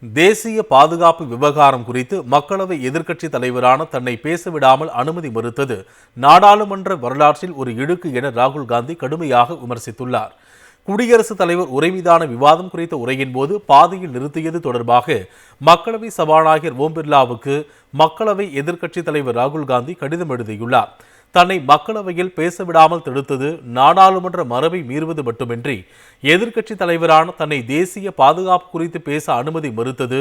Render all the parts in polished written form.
தேசிய பாதுகாப்பு விவகாரம் குறித்து மக்களவை எதிர்க்கட்சித் தலைவரான தன்னை பேசவிடாமல் அனுமதி மறுத்தது நாடாளுமன்ற வரலாற்றில் ஒரு இழுக்கு என ராகுல் காந்தி கடுமையாக விமர்சித்துள்ளார். குடியரசுத் தலைவர் உரை மீதான விவாதம் குறித்த உரையின் போது பாதியில் நிறுத்தியது தொடர்பாக மக்களவை சபாநாயகர் ஓம் பிர்லாவுக்கு மக்களவை எதிர்க்கட்சித் தலைவர் ராகுல் காந்தி கடிதம் எழுதியுள்ளார். தன்னை மக்களவையில் பேசவிடாமல் தடுத்தது நாடாளுமன்ற மரபை மீறுவது மட்டுமின்றி எதிர்க்கட்சித் தலைவரான தன்னை தேசிய பாதுகாப்பு குறித்து பேச அனுமதி மறுத்தது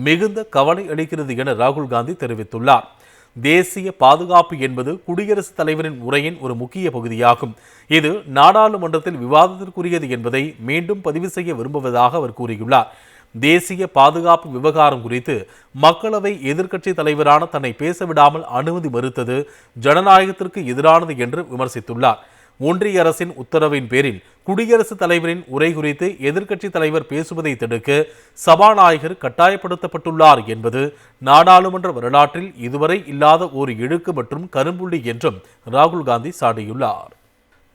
மிகுந்த கவலை அளிக்கிறது என ராகுல் காந்தி தெரிவித்துள்ளார். தேசிய பாதுகாப்பு என்பது குடியரசுத் தலைவரின் உரையின் ஒரு முக்கிய பகுதியாகும். இது நாடாளுமன்றத்தில் விவாதத்திற்குரியது என்பதை மீண்டும் பதிவு செய்ய விரும்புவதாக அவர் கூறியுள்ளார். தேசிய பாதுகாப்பு விவகாரம் குறித்து மக்களவை எதிர்க்கட்சித் தலைவரான தன்னை பேசவிடாமல் அனுமதி மறுத்தது ஜனநாயகத்திற்கு எதிரானது என்று விமர்சித்துள்ளார். ஒன்றிய அரசின் உத்தரவின் பேரில் குடியரசுத் தலைவரின் உரை குறித்து எதிர்க்கட்சித் தலைவர் பேசுவதை தடுக்க சபாநாயகர் கட்டாயப்படுத்தப்பட்டுள்ளார் என்பது நாடாளுமன்ற வரலாற்றில் இதுவரை இல்லாத ஒரு இழுக்கு மற்றும் கரும்புள்ளி என்றும் ராகுல் காந்தி சாடியுள்ளார்.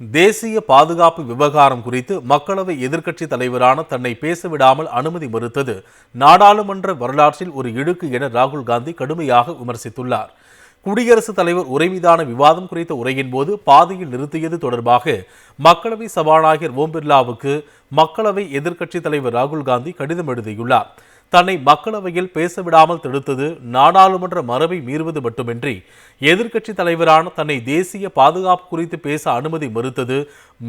தேசிய பாதுகாப்பு விவகாரம் குறித்து மக்களவை எதிர்க்கட்சித் தலைவரான தன்னை பேசவிடாமல் அனுமதி மறுத்தது நாடாளுமன்ற வரலாற்றில் ஒரு இழுக்கு என ராகுல் காந்தி கடுமையாக விமர்சித்துள்ளார். குடியரசுத் தலைவர் உரை மீதான விவாதம் குறித்த உரையின் போது பாதியில் நிறுத்தியது தொடர்பாக மக்களவை சபாநாயகர் ஓம் பிர்லாவுக்கு மக்களவை எதிர்க்கட்சித் தலைவர் ராகுல் காந்தி கடிதம் எழுதியுள்ளார். தன்னை மக்களவையில் பேசவிடாமல் தடுத்தது நாடாளுமன்ற மரபை மீறுவது மட்டுமின்றி எதிர்க்கட்சித் தலைவரான தன்னை தேசிய பாதுகாப்பு குறித்து பேச அனுமதி மறுத்தது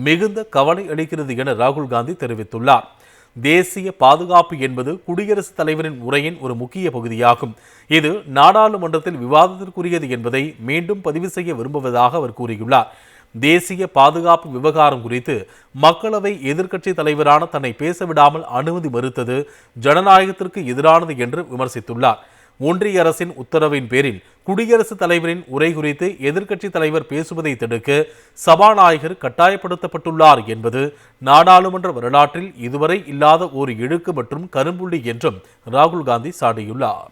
மிகுந்த கவலை அளிக்கிறது என ராகுல் காந்தி தெரிவித்துள்ளார். தேசிய பாதுகாப்பு என்பது குடியரசுத் தலைவரின் உரையின் ஒரு முக்கிய பகுதியாகும். இது நாடாளுமன்றத்தில் விவாதத்திற்குரியது என்பதை மீண்டும் பதிவு செய்ய விரும்புவதாக அவர் கூறியுள்ளார். தேசிய பாதுகாப்பு விவகாரம் குறித்து மக்களவை எதிர்க்கட்சித் தலைவரான தன்னை பேசவிடாமல் அனுமதி மறுத்தது ஜனநாயகத்திற்கு எதிரானது என்று விமர்சித்துள்ளார். ஒன்றிய அரசின் உத்தரவின் பேரில் குடியரசுத் தலைவரின் உரை குறித்து எதிர்க்கட்சித் தலைவர் பேசுவதை தடுக்க சபாநாயகர் கட்டாயப்படுத்தப்பட்டுள்ளார் என்பது நாடாளுமன்ற வரலாற்றில் இதுவரை இல்லாத ஒரு இழுக்கு மற்றும் கரும்புள்ளி என்றும் ராகுல் காந்தி சாடியுள்ளார்.